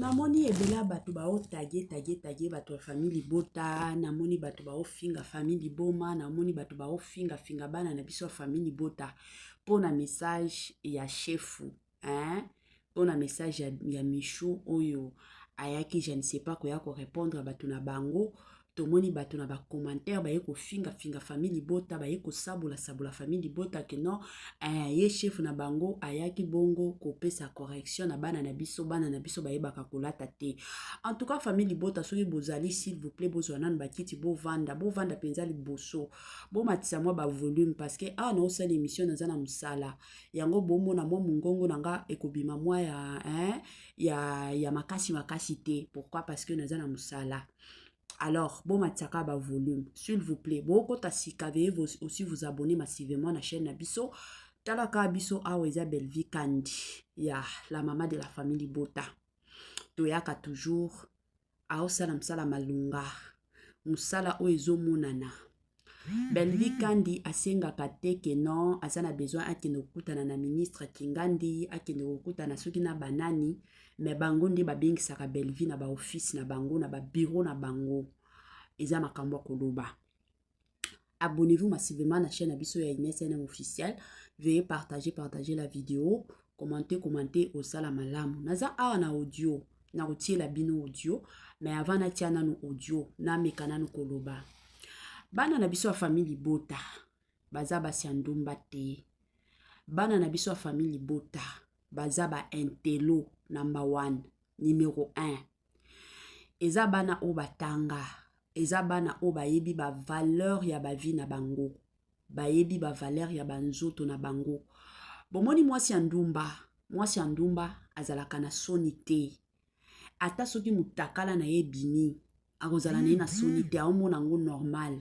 namoni ebela bato bao taguer bato ya famille bota, namoni bato bao finga famille boma, namoni bato bao finga bana na biso ya famille bota pour na message ya chefu, hein? Pour na message ya Michou oyo ayaki je ne sais pas koya ko répondre bato na bango. Tomoni bato na ba commentaire ba yeko finga famille bota ba yeko sabola famille bota que non ye chef na bango ayaki bongo ko pesa correction na bana na biso ba yebaka kolata te. En tout cas famille bota soki bozali s'il vous plaît bozwana ba kiti bo vanda penza liboso bo matisa moi ba volume parce que na osala émission na zana musala yango bomo na moi mungongo nanga ekobima moi ya makasi te. Pourquoi? Parce que na zana musala. Alors, bon mataka ba volume, s'il vous plaît. Bon kota sika veuillez aussi vous abonner massivement à la chaîne Nabiso. Talaka Abiso Aweza Belvi Kandi. Ya la maman de la famille Bota. Toyaka toujours. Aosala msala malunga. Musala oezo munana. Belvi Kandi asenga kateke non. Asana besoin akene okutana na ministre Kingandi. Akene okutana soki na banani. Mais bango ndi babengi saka Belvi na ba office na bango na ba bureau na bango. Eza makambo koloba. Abonnez-vous massivement à la chaîne Abiso ya Inès NM officiel. Veuillez partager la vidéo, commenter au salamalamu. Naza na audio, na routier la bino audio, mais avant na tiana no audio, na mekana no koloba. Bana na biso famille bota, baza basiandumba te. Bana na biso famille bota, baza ba intello number 1, numéro 1. Eza bana o batanga. Eza bana o bayebi ba valeur ya ba vie na bango. Bayebi ba valeur ya banzoto na bango. Bomoni mwasi andumba azalaka na soni te. Ata soki mutakala na ye bini, akozala na ye na soni te, aomona ngo normal.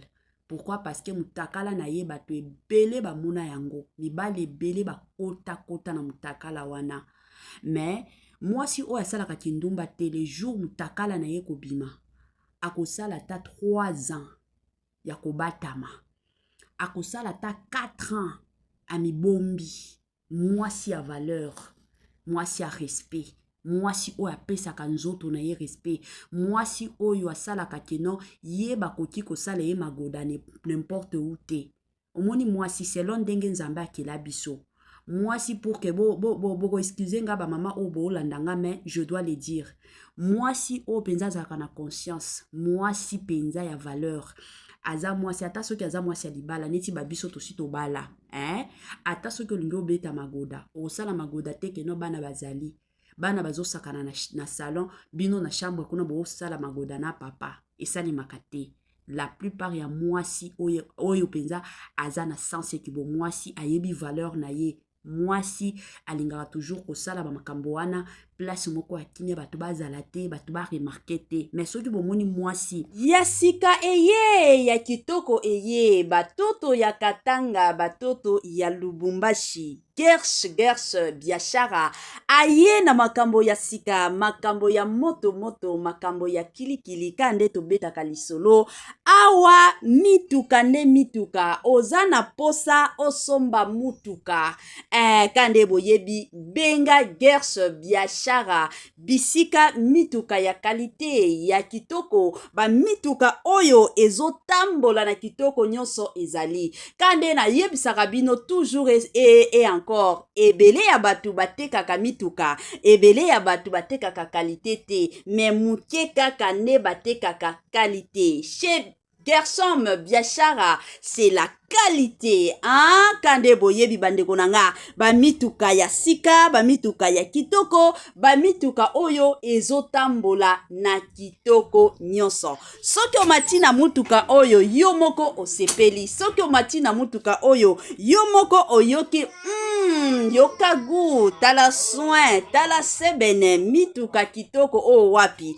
Pourquoi? Parce que mutakala na ye bato ebele ba muna yango. Mibale ebele ba kota na mutakala wana. Mais mwasi o asalaka kindumba te le jour mutakala na ye kobima. Akosala ta 3 ans ya kobatama. Akosala ta 4 ans a mibombi. Mwasi ya valeur, mwasi ya respect, mwasi oyo apesaka nzoto na ye respect, mwasi oyo asalaka keno ye bakoki kosala ye magoda n'importe où te. Omoni mwasi selon ndenge nzambe akela biso. Mwasi pour que bo excusez nga ba mama o bo landanga mais je dois le dire. Mwasi o penza zaka na conscience, mwasi penza ya valeur. Aza mwasi ata soki aza mwasi ya libala neti babiso to sito bala, ata soki olingo beta magoda, osala magoda te keno bana bazali. Bana bazo sakana na salon, bino na chambre kuna bo sala magoda na papa, esali makate. La plupart ya mwasi oyo penza aza na sens ekibo mwasi ayebi valeur na ye. Mwasi alingaka toujours kosala ba makambo wana place moko akimia bato bazala te bato ba remarquer te. Mais soki bomoni mwasi ya sika eye ya kitoko eye batoto ya Katanga batoto ya Lubumbashi Gersh biashara aye na makambo ya sika makambo ya moto makambo ya kilikili kande to betaka lisolo awa mituka nde mituka ozana posa osomba mutuka kande boyebi benga Gersh biashara bisika mituka ya kalite ya kitoko ba mituka oyo ezotambola na kitoko nyonso ezali kande na yebisaka bino toujours et encore ebele ya batu batekaka mituka ebele ya batu batekaka kalite te mais muke kaka ne batekaka kalite chez Gershom biashara c'est la qualité kande boyebi bandeko nanga ba mituka ya sika ba mituka ya kitoko ba mituka oyo ezotambola na kitoko nyonso soki omati na mutuka oyo yo moko osepeli soki omati na mutuka oyo yo moko oyoki yoka gu tala soin tala sebene mituka kitoko o wapi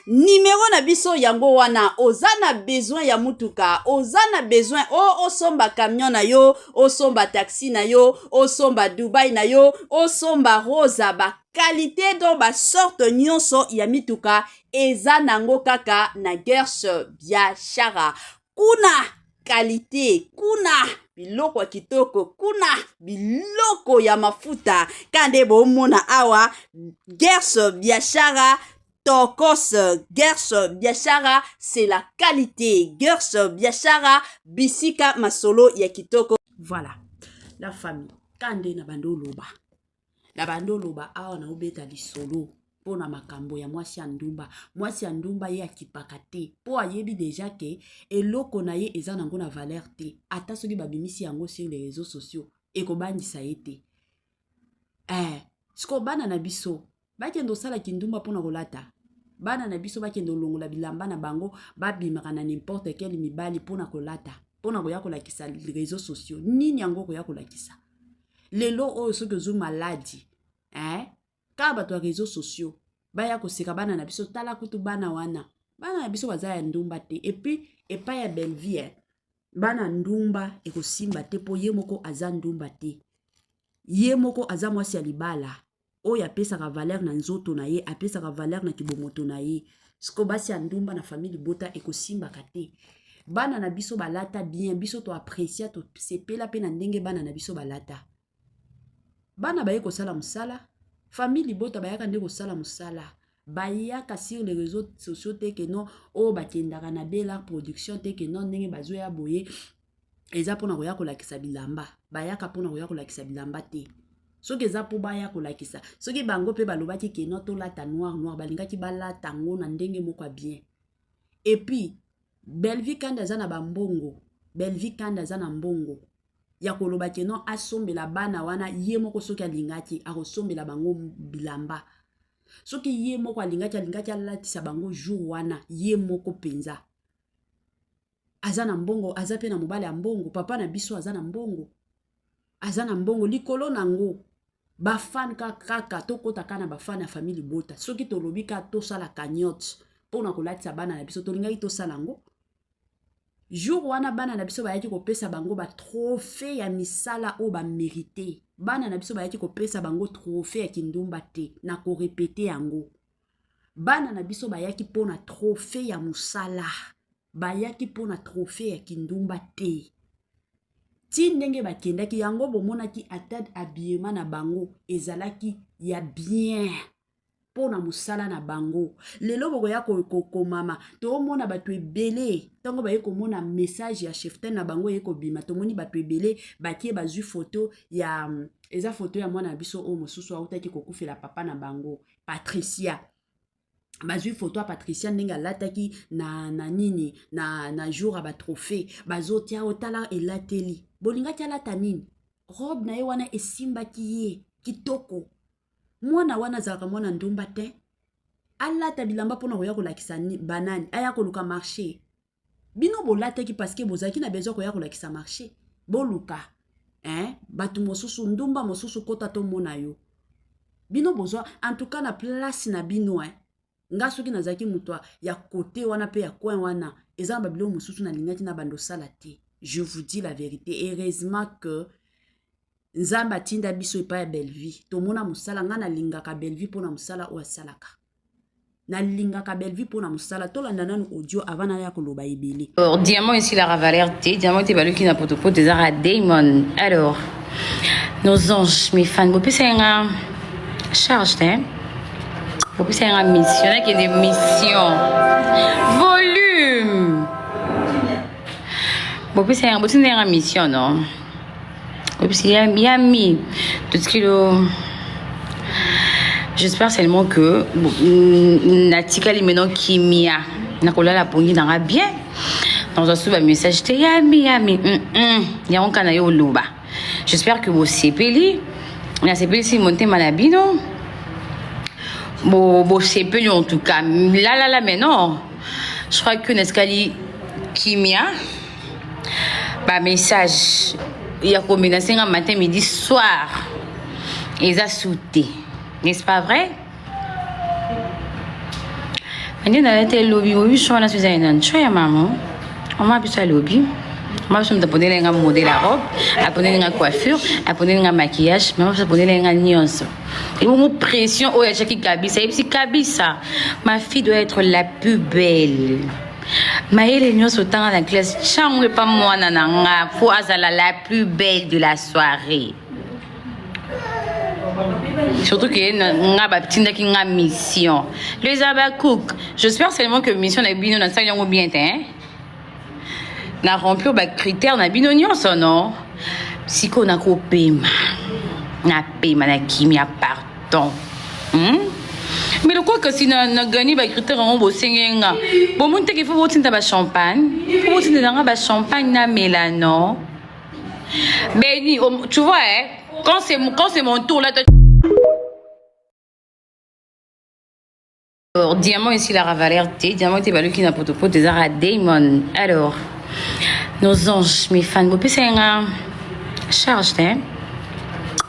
numéro na biso yango wana ozana besoin ya mutuka ozana besoin osomba camion na yo osomba taxi na yo osomba Dubai na yo osomba rosa ba qualité do ba sorte nyonso ya mituka eza nango kaka na Gersh biashara kuna qualité kuna biloko kitoko kuna biloko ya mafuta kande bomona awa Gerso Biashara Tokos Gerso Biashara c'est la qualité Gerso Biashara bisika masolo ya kitoko. Voilà la famille kande na bando loba awa na obeta lisolo pona makambo ya mwasi ya ndumba ye akipaka te po ayebi déjà ke eloko na ye eza nango na valeur te ata soki babimisi yango sur les réseaux sociaux ekobandisa ye te siko bana na biso bakende osala kindumba pona kolata bana na biso bakende olongola bilamba na bango babimaka na n'importe quel mibali pona kolata pona koya kolakisa les réseaux sociaux nini yango koya kolakisa lelo oyo soki ozu maladi kaka bato ya réseaux sociaux baya koseka bana na biso tala kutu bana wana bana na biso baza ya ndumba te epuis epai ya belle vie bana ndumba ekosimba te po ye moko aza ndumba te ye moko aza mwasi ya libala oyo apesaka valeur na nzoto na ye apesaka valeur na kibomoto na ye siko basi ya ndumba na famille bota ekosimbaka te bana na biso balata bien biso to apprécia to sepela pe na ndenge bana na biso balata bana baye kosala musala famille bota bayaka nde kosala musala bayaka sur les réseaux sociaux te ke non o bakendaka na bela production te ke non ndenge bazoya boye eza pona koya kolakisa bilamba bayaka pona koya kolakisa bilamba te soki eza po baya kolakisa soki bango pe balobaki ke non tolata noir balingaki balata ngo na ndenge moko bien et puis Belvi kanda za na bambongo Belvi kanda za na mbongo ya koloba ke non asombela bana wana ye moko soki alingaki akosombela bango bilamba soki ye moko alingaki alatisa bango jour wana ye moko penza aza na mbongo aza pe na mobali ya mbongo papa na biso aza na mbongo likolo nango bafan kaka tokota kana bafan ya famille bota soki tolobi ka tosala cagnotte pona kolatisa bana na biso tolingaki tosala ngo jour wana bana na biso bayaki kopesa bango ba trophée ya misala o ba mérité bana na biso bayaki kopesa bango trophée ya kindumba te na ko répéter yango bana na biso bayaki pona trophée ya musala bayaki pona trophée ya kindumba te ti ndenge bakendaki yango bomonaki atad habillement na bango ezalaki ya bien pona musala na bango lelo boko ya komama to mona bato ebele tango baye komona message ya cheftain na bango ye kobima to moni bato ebele bakie bazui photo ya eza photo ya mwana biso o mosusu autaki kokufela papa na bango Patricia bazui photo ya Patricia ndenge alataki na nini na jour ba trophée bazotia otala elateli bolingaki alata nini robe na ye wana esimbaki ye kitoko mwana wana zalaka mwana ndumba te alata bilamba pona koya kolakisa banani aya koluka marché bino bolataki parce que bozaki na besoin koya kolakisa marché boluka batu mosusu ndumba mosusu kota to mona yo bino bozwa en tout cas na place na bino nga soki nazaki muto ya côté wana pe ya coin wana eza babilo mosusu na lingaki na bando sala te je vous dis la vérité heureusement que Nzamba tinda biso epa ya Belvi tomona musala nga na lingaka Belvi pona musala o asalaka na lingaka Belvi pona musala tolanda nanu audio avant na ya koloba ebele. Alors Diamant ici la Ravalerté Diamant te baluki na protocole des arts à Damon. Alors nos anges mes fans vous puissiez un charge vous puissiez un mission qui est des missions volume vous puissiez un mission non. Et puis il y a mis tout ce que j'espère seulement que Natika li maintenant qui mia nakola la pongi na bien dans un sous message te yami ya on kana yo loba j'espère que vous sepeli na sepeli si monter malabino bo sepeli en tout cas là mais non je crois que Neskali Kimia ba message il y a combinaison matin midi soir ils a sauté n'est-ce pas vrai maintenant dans le lobby oui je suis en Suzanne tu es maman on m'a appelé lobby on m'a besoin d'apprendre un modèle la robe apprendre une coiffure apprendre un maquillage mais on va apprendre une nuance et mon pression oh il y a qui Kabisa et puis Kabisa ma fille doit être la plus belle Maëlle nyonso tanga na classe changue pas mwana na nga pour azala la plus belle de la soirée. Surtout que nga ba tindaki nga mission. Les abakouk, j'espère seulement que mission na bino na sango bien hein. Na remplir ba critères na bino nyonso non. Siko na ko pema. Na pema na kimia pardon. Mais le quoi que si na gagné ba critère on bo sengenga. Bon monte qu'il faut botinda ba champagne. Faut botinda ba champagne na mélano. Mais tu vois hein, quand c'est mon tour là alors, Diamant ici la Ravalerté, Diamant était balu qui n'a pas de pot des arts Damon. Alors, nos anges, mes fans, vous pouvez faire une charge, hein?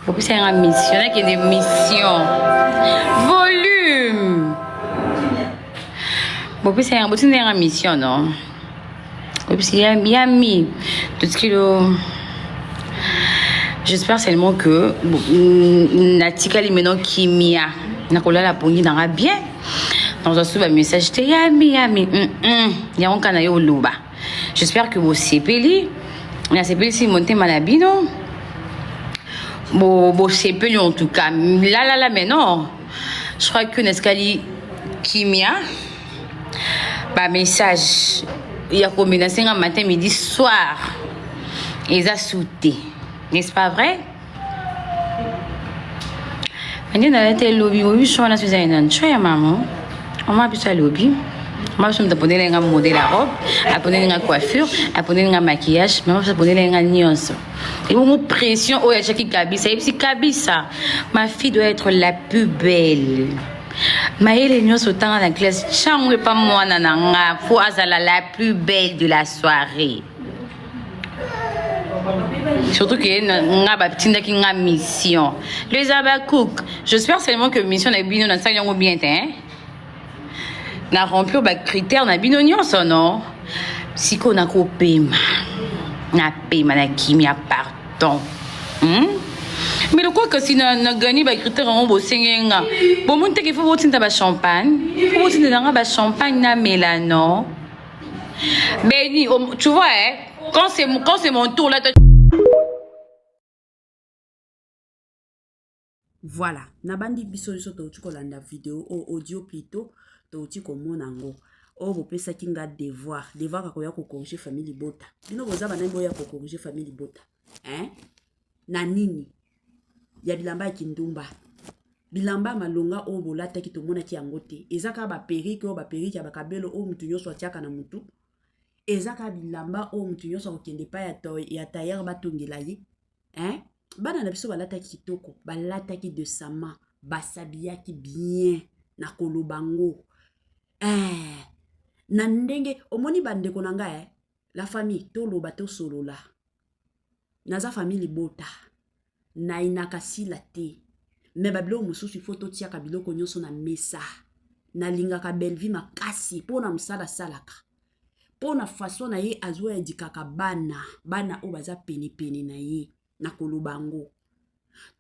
Vous pouvez faire une mission, il y a des missions. Volume! Vous pouvez faire une mission, non? Vous pouvez faire une mission. Tout ce qui est. J'espère seulement que Natika Limeno Kimia, Nakola la Pongi n'aura bien. Dans un sous message, yami. Yaron Kanayo Luba. J'espère que vous sepeli. La sepeli si monté malabino. Bon sepeli en tout cas. Là, mais non. Je crois que Neskali Kimia. Bah, message. Il y a combination matin, midi, soir. Ils ont sauté. N'est-ce pas vrai? Maintenant, dans le lobby, je suis en train de faire maman. On m'a appelé lobby. Moi, je me suis abonné à un modèle à robe, abonné à une coiffure, abonné à un maquillage, mais je me suis abonné à une nuance. Et mon pression, oh, il y a Jackie Kabisa. Et puis, Kabisa, ma fille doit être la plus belle. Maëlle nyonso tanga na classe changue pas mwana na nga pour azala la plus belle de la soirée. Surtout que nga ba tindaki nga mission. Les abakouk, j'espère seulement que mission na bino na sango bien hein. Na remplir ba critères na bino nyonso non. Siko na ko pema. Na pema na kimia pardon. Mais le quoi que si na gagné ba critères on bo sengenga. Bon monte qu'il faut botinda ba champagne. Faut botinda ba champagne na mélano. Mais tu vois hein, quand c'est mon tour là. Voilà, nabandi biso biso touti kolanda vidéo au audio plutôt touti komona ngo. O bopesa kinga devoir kakoya ko corriger famille bota. Bino boza bana boya ko corriger famille bota. Hein? Na nini? Ya bilamba ya kindumba. Bilamba malonga o bolata ki tomona ki yangote. Ezaka ba perike o ba perike ya bakabelo o mutu nyoso atiaka na mutu. Ezaka bilamba o mutu nyoso okende pa ya tailleur batongela ye. Hein? Bana na biso balata kitoko, balata ki de sama, basabia ki bien na kolobango. Na ndenge omoni bandeko na nga la famille to loba to solola. Naza famille bota. Na inaka sila te. Me babilo mususu foto tia kabiloko nyonso na mesa. Na lingaka belvi makasi pona msala salaka. Pona façon na ye azwa edikaka bana o baza pene na ye. Na kolobango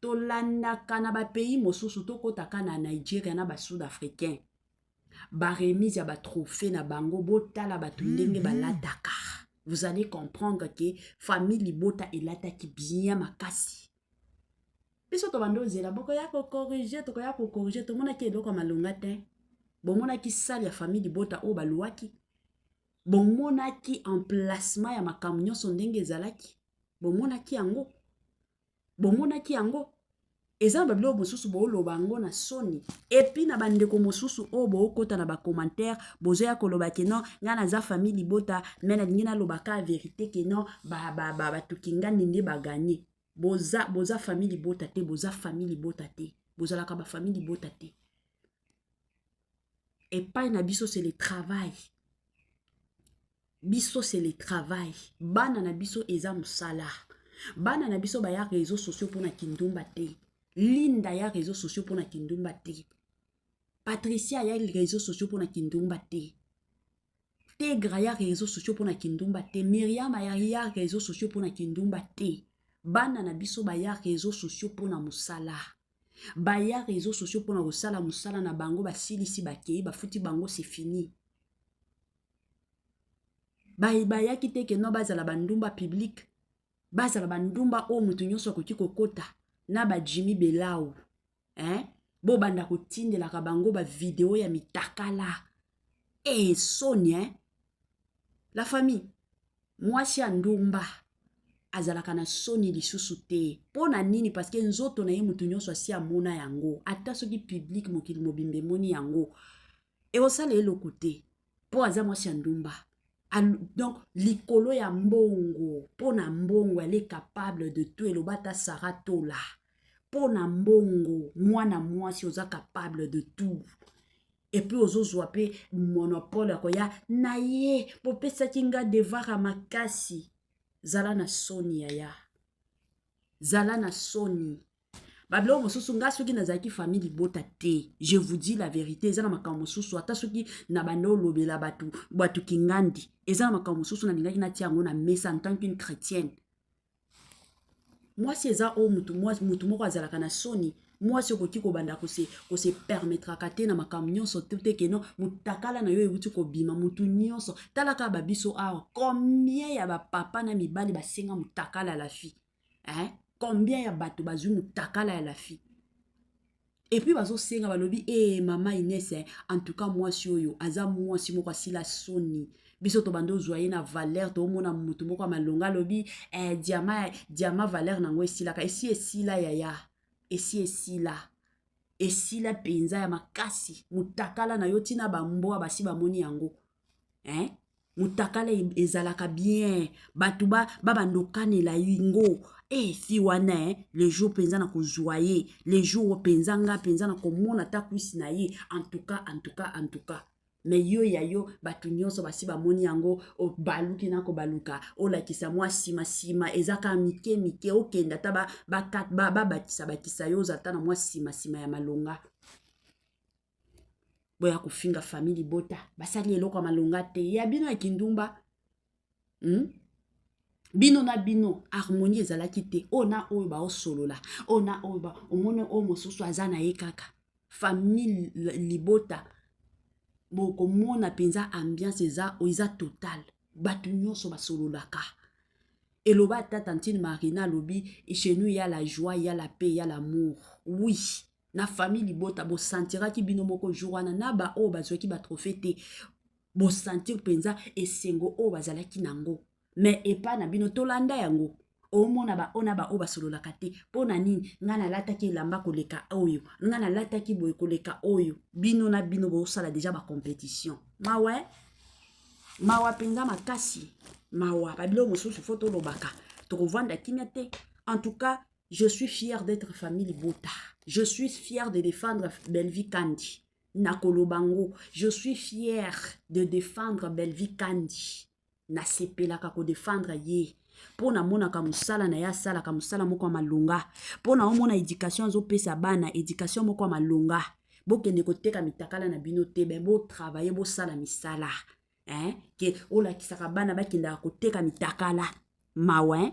tolandaka na ba pays mosusu tokotaka na Nigeria na ba sud-africain ba remise ya ba trophée na bango botala ba ndenge balataka. Vous allez comprendre que famille bota elataki bien makasi. Biso to bando zela boko ya ko corriger to ya ko corriger to mona ki eloko malonga te. Bomona ki sali ya famille bota o baluaki. Bomona ki emplacement ya makambo nyonso ndenge ezalaki. Bomona ki yango. Bomona ki yango eza babilo mosusu bo loba ngo na soni epi na bandeko mosusu o bo kota na ba commentaire bozo ya koloba ke non ngana za famille bota mena ngina loba ka vérité ke non ba tukinga ninde ba gagner boza famille bota te boza famille bota te boza la ka ba famille bota te et pas na biso c'est le travail biso c'est le travail bana na biso eza musala. Bana na biso ba ya réseaux sociaux pour na kindumba te. Linda ya réseaux sociaux pour na kindumba te. Patricia ya réseaux sociaux pour na kindumba te. Tegra ya réseaux sociaux pour na kindumba te. Myriam ya réseaux sociaux pour na kindumba te. Bana na biso ba ya réseaux sociaux pour na musala. Ba ya réseaux sociaux pour na musala na bango ba silisi ba kei ba futi bango c'est fini. bayaki te ke no bazala bandumba public, bazala bandumba o mutu nyonso akoki kokota na ba Jimmy Belau, bo banda kotindelaka bango ba video ya mitakala. Soni, la famille, mwasi ya ndumba azalaka na soni lisusu te. Pona nini? Parce que nzoto na ye mutu nyonso asi amona yango, ata soki public mokili mobimbe moni yango, osala eloko te po aza mwasi ya ndumba. Donc likolo ya mbongo, pona mbongo elle est capable de tout. Elobata saratola pona mbongo, mwana mwasi oza capable de tout. Et puis ozozwa pe monopole akoya na ye popesaki nga devoir a makasi. Zala na soni yaya, zala na soni. Bablo mosusu nga soki nazaki famille bota te, je vous dis la vérité, ezana makambo mosusu ata soki na bando lobela batu kingandi, ezana makambo mosusu na lingaki na tiango na mesa en tant qu'une chrétienne. Moi si eza o mutu moko azalaka na soni, moi si okoki kobanda ko se permettra kate na makambo nyonso te ke no mutakala na yo euti ko bima mutu nyonso. Talaka babiso awa, combien ya ba papa na mibali basenga mutakala la fille, combien ya bato bazui mutakala ya la fille. Et puis bazo senga balobi mama Inès, en tout cas moi si oyo aza moi si moko asila soni. Biso to bando zoye na valeur to mona mutu moko malonga lobi diama valeur nango esila ka esila yaya, esila penza ya makasi. Mutakala na yo tina bamboa basi bamoni yango, mutakala ezalaka bien, batu babandokane la yingo. Fi wana le jour penza na kozwaye, le jour penza nga penza na komona ta kwisi na ye. En tout cas mais yo ya yo batu nyonso basi bamoni yango o baluki na ko baluka o la kisa mwa sima ezaka mike okenda ta bakisa yo zata na mwa sima ya malonga. Boya kufinga family bota basali eloko malonga te ya bino ya kindumba. Bino na bino harmonie ezalaki te. Ona oyo ba osolola, ona oyo ba omone o mosusu azana ye kaka famille libota. Boko mona penza ambiance eza total, batu nyonso basololaka. Eloba ta tantine Marina lobi, et chez nous il y a la joie, il y a la paix, il y a l'amour. Oui, na famille libota bo sentira ki bino moko jourana na ba o bazwaki ba trophée te. Bo sentir penza esengo o bazalaki nango. Mais epa na bino tolanda yango. Omona ba ona ba o basololaka te. Pona nini ngana lataki lamba koleka oyo, ngana lataki boye koleka oyo. Bino na bino bo sala déjà ba compétition. Mawa penza makasi. Mawa babilo mosusu photo lobaka. To revendre kimia te. En tout cas, je suis fière d'être famille Bota. Je suis fière de défendre Belvi Kandi. Nakolo Bango. Je suis fière de défendre Belvi Kandi. Na sepelaka ko défendre ye. Pona mona kamusala na ya sala kamusala moko malunga. Pona omona éducation zo pesa bana éducation moko malunga. Bokende koteka mitakala na bino te ben bo travailler bo sala misala. Que ola kisaka bana bakenda koteka mitakala. Mawe